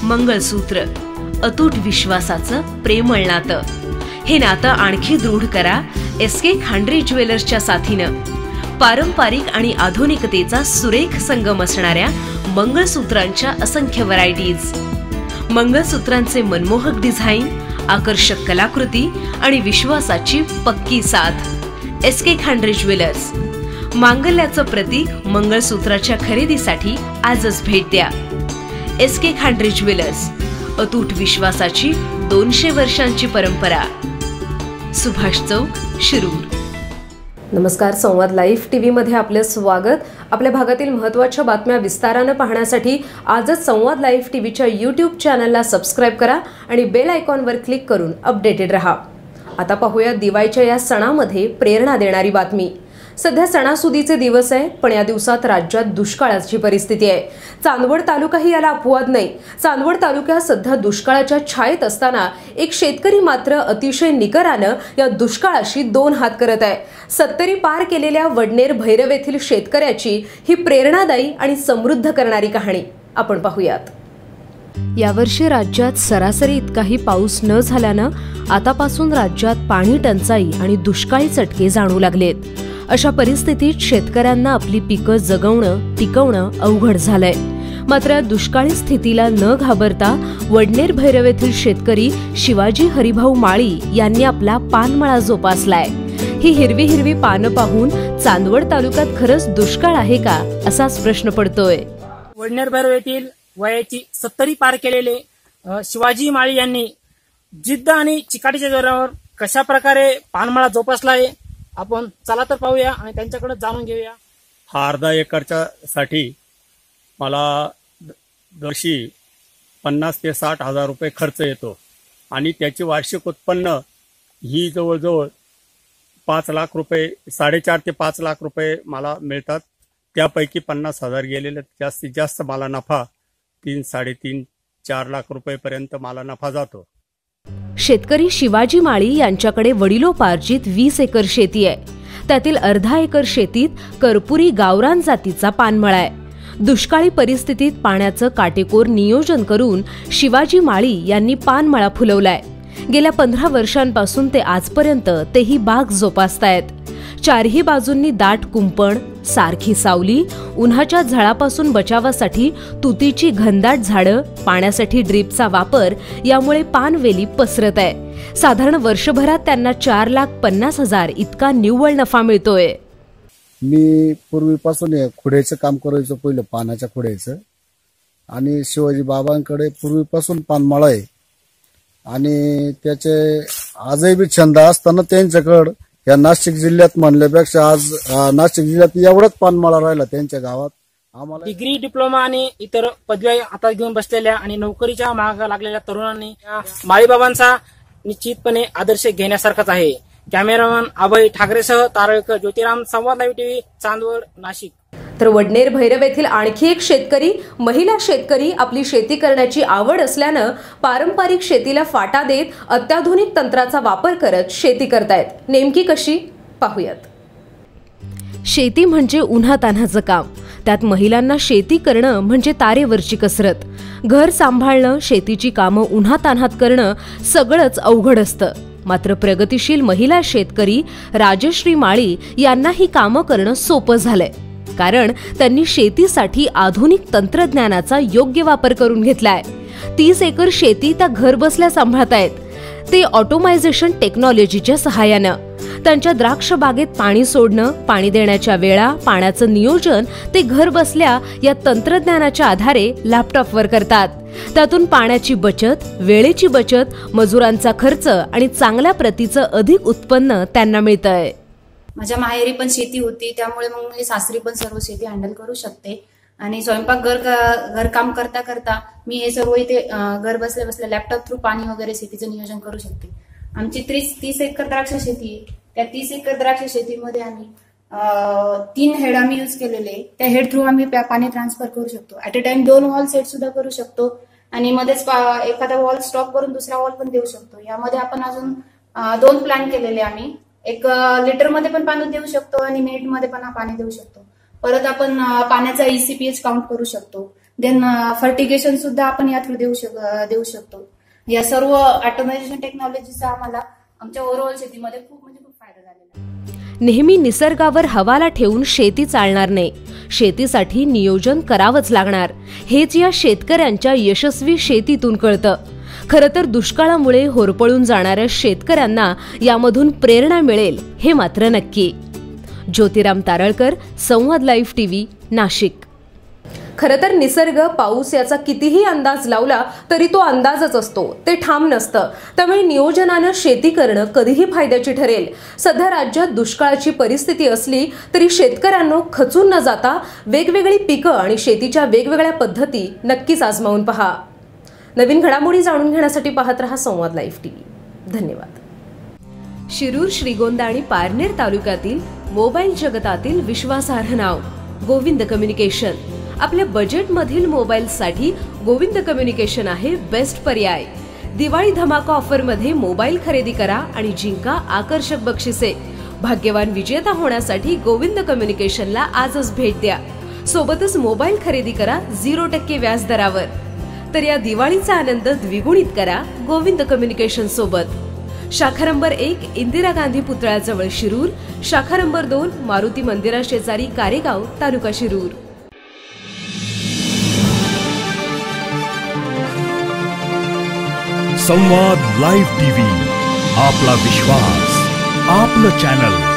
मंगळसूत्र, अतूट विश्वासाचं प्रेमळ नातं. हे नातं आणखी दृढ करा एसके खांडरे ज्वेलर्सच्या साथीनं. पारंपरिक आणि आधुनिकतेचा सुरेख संगम असणाऱ्या मंगळसूत्रांच्या असंख्य व्हरायटीज. मंगळसूत्रांचे मनमोहक डिझाईन, आकर्षक कलाकृती आणि विश्वासाची पक्की साथ. SK Khandre jewellers. मांगल्याचं प्रतीक मंगळसूत्राच्या खरेदीसाठी आजच भेट द्या. SK Khandre jewellers. अतूट विश्वासाची 200 वर्षांची परंपरा. सुभाष चौक, शिरूर. नमस्कार. संवाद लाईव्ह टीव्ही मध्ये आपले स्वागत. आपल्या भागातील महत्त्वाच्या बातम्या विस्ताराने पाहण्यासाठी आजच संवाद लाईव्ह टीव्हीच्या यूट्यूब चॅनलला सबस्क्राईब करा आणि बेल आयकॉनवर क्लिक करून अपडेटेड रहा. आता पाहूया दिवाळीच्या या सणामध्ये प्रेरणा देणारी बातमी. सध्या सणासुदीचे दिवस आहेत, पण या दिवसात राज्यात दुष्काळाची परिस्थिती आहे. चांदवड तालुकाही याला अपवाद नाही. चांदवड तालुक्यात सध्या दुष्काळाच्या छायेत असताना एक शेतकरी मात्र अतिशय निकरानं या दुष्काळाशी 2 हात करत आहे. 70 पार केलेल्या वडनेर भैरव येथील शेतकऱ्याची ही प्रेरणादायी आणि समृद्ध करणारी कहाणी आपण पाहूयात. यावर्षी राज्यात सरासरी इतकाही पाऊस न झाल्यानं आतापासून राज्यात पाणी टंचाई आणि दुष्काळी चटके जाणवू लागलेत. अशा परिस्थितीत शेतकऱ्यांना आपली पिकं जगवणं, टिकवणं अवघड झालंय. मात्र दुष्काळी स्थितीला न घाबरता वडनेर भैरव येथील शेतकरी शिवाजी हरिभाऊ माळी यांनी आपला पानमळा जोपासलाय. ही हिरवी हिरवी पानं पाहून चांदवड तालुक्यात खरंच दुष्काळ आहे का असाच प्रश्न पडतोय. वडनेर भैरव येथील वयाची 70 पार केलेले शिवाजी माळी यांनी जिद्द आणि चिकाटीच्या जोरावर कशा प्रकारे पानमळा जोपासला आहे आपण चला तर पाहूया आणि त्यांच्याकडे जाणून घेऊया. हा अर्धा एकरच्या साठी मला दरवर्षी 50 ते 60 हजार रुपये खर्च येतो आणि त्याची वार्षिक उत्पन्न ही जवळजवळ 5 लाख रुपये, 4.5 ते 5 लाख रुपये मला मिळतात. त्यापैकी 50,000 गेलेले. जास्तीत जास्त मला नफा 3, 3.5, 4 लाख रुपयेपर्यंत मला नफा जातो. शेतकरी शिवाजी माळी यांच्याकडे वडिलोपार्जित 20 एकर शेती आहे. त्यातील अर्धा एकर शेतीत कर्पुरी गावरान जातीचा पानमळा आहे. दुष्काळी परिस्थितीत पाण्याचं काटेकोर नियोजन करून शिवाजी माळी यांनी पानमळा फुलवलाय. गेल्या 15 वर्षांपासून ते आजपर्यंत तेही बाग जोपासतायत. चारही बाजूंनी दाट कुंपण, सारखी सावली, उन्हाच्या झळापासून बचावासाठी तुतीची घनदाट झाडं, पाण्यासाठी ड्रीपचा वापर, यामुळे पानवेली पसरत आहे. साधारण वर्षभरात त्यांना 4,50,000 इतका निव्वळ नफा मिळतोय. मी पूर्वीपासून खुड्याचं काम करायचो, पहिलं पानाच्या खुड्याचं. आणि शिवाजी बाबांकडे पूर्वीपासून पानमळा आहे आणि त्याचे आजही बी छंद असताना त्यांच्याकडं या नाशिक जिल्ह्यात म्हणल्यापेक्षा आज नाशिक जिल्ह्यात एवढाच पानमळा राहिला त्यांच्या गावात. आम्हाला डिग्री, डिप्लोमा आणि इतर पदव्या हातात घेऊन बसलेल्या आणि नोकरीच्या मागे लागलेल्या तरुणांनी माळीबाबांचा निश्चितपणे आदर्श घेण्यासारखाच आहे. कॅमेरामन अभय ठाकरेसह तारळकर, ज्योतिराम, संवाद लाईव्ह टीव्ही, चांदवड, नाशिक. तर वडनेर भैरव येथील आणखी एक शेतकरी, महिला शेतकरी आपली शेती करण्याची आवड असल्यानं पारंपरिक शेतीला फाटा देत अत्याधुनिक तंत्राचा वापर करत शेती करतायत. नेमकी कशी पाहूयात. शेती म्हणजे उन्हातान्हाचं काम. त्यात महिलांना शेती करणं म्हणजे तारेवरची कसरत. घर सांभाळणं, शेतीची कामं उन्हातान्हात करणं सगळंच अवघड असतं. मात्र प्रगतिशील महिला शेतकरी राजश्री माळी यांना ही कामं करणं सोपं झालंय. कारण त्यांनी शेतीसाठी आधुनिक तंत्रज्ञानाचा योग्य वापर करून घेतलाय. 30 एकर शेती त्या घर बसल्या सांभाळतायत, ते ऑटोमायझेशन टेक्नॉलॉजीच्या सहाय्यानं. त्यांच्या द्राक्ष बागेत पाणी सोडणं, पाणी देण्याच्या वेळा, पाण्याचं नियोजन ते घर बसल्या या तंत्रज्ञानाच्या आधारे लॅपटॉपवर करतात. त्यातून पाण्याची बचत, वेळेची बचत, मजुरांचा खर्च आणि चांगल्या प्रतीचं अधिक उत्पन्न त्यांना मिळतंय. माझ्या माहेरी पण शेती होती, त्यामुळे मग मी सासरी पण सर्व शेती हँडल करू शकते. आणि स्वयंपाक घरकाम करता करता मी हे सर्व इथे घर बसल्या बसल्या लॅपटॉप थ्रू पाणी वगैरे शेतीचं नियोजन करू शकते. आमची 30 एकर द्राक्ष शेती आहे. त्या 30 एकर द्राक्ष शेतीमध्ये आम्ही 3 हेड आम्ही यूज केलेले. त्या हेड थ्रू आम्ही पाणी ट्रान्सफर करू शकतो. At a time 2 wall set सुद्धा करू शकतो आणि मध्येच एखादा वॉल स्टॉप करून दुसरा वॉल पण देऊ शकतो. यामध्ये आपण अजून 2 प्लॅन केलेले आम्ही. 1 लिटरमध्ये पण पाणी देऊ शकतो आणि मिनिटमध्ये पण पाणी देऊ शकतो. परत आपण पाण्याचा ECPH काउंट करू शकतो. देन फर्टिगेशन सुद्धा आपण या थ्रू देऊ शकतो. या सर्व ऑटोमेशन टेक्नॉलॉजीचा आम्हाला आमच्या ओव्हरऑल शेतीमध्ये खूप फायदा झालेला आहे. नेहमी निसर्गावर हवाला ठेवून शेती चालणार नाही. शेतीसाठी नियोजन करावंच लागणार. हेच या शेतकऱ्यांच्या यशस्वी शेतीतून कळतं. खरं तर दुष्काळामुळे होरपळून जाणाऱ्या शेतकऱ्यांना यामधून प्रेरणा मिळेल हे मात्र नक्की. ज्योतिराम तारळकर, संवाद लाईव्ह टीव्ही, नाशिक. खरं तर निसर्ग, पाऊस याचा कितीही अंदाज लावला तरी तो अंदाजच असतो, ते ठाम नसतं. त्यामुळे नियोजनानं शेती करणं कधीही फायद्याची ठरेल. सध्या राज्यात दुष्काळाची परिस्थिती असली तरी शेतकऱ्यांनो खचून न जाता वेगवेगळी पिकं आणि शेतीच्या वेगवेगळ्या पद्धती नक्कीच आजमावून पहा. नवीन घडामोडी जाणून घेण्यासाठी पाहत रहा संवाद लाईव्ह टीव्ही. धन्यवाद. शिरूर, श्रीगोंदा आणि पारनेर तालुक्यातील मोबाईल जगतातील विश्वासार्ह नाव गोविंद कम्युनिकेशन. आपल्या बजेटमधील मोबाईलसाठी गोविंद कम्युनिकेशन आहे बेस्ट पर्याय. दिवाळी धमाका ऑफरमध्ये मोबाईल खरेदी करा आणि जिंका आकर्षक बक्षिसे. भाग्यवान विजेता होण्यासाठी गोविंद कम्युनिकेशनला आजच भेट द्या. सोबतच मोबाईल खरेदी करा 0% व्याज दरावर. तर या दिवाळीचा आनंद द्विगुणित करा गोविंद कम्युनिकेशन सोबत. शाखा नंबर 1 इंदिरा गांधी पुतळ्याजवळ शिरूर, शाखा नंबर 2 मारुती मंदिरा शेजारी कारेगाव, तालुका शिरूर. संवाद लाईव्ह टीव्ही, आपला विश्वास, आपलं चॅनल.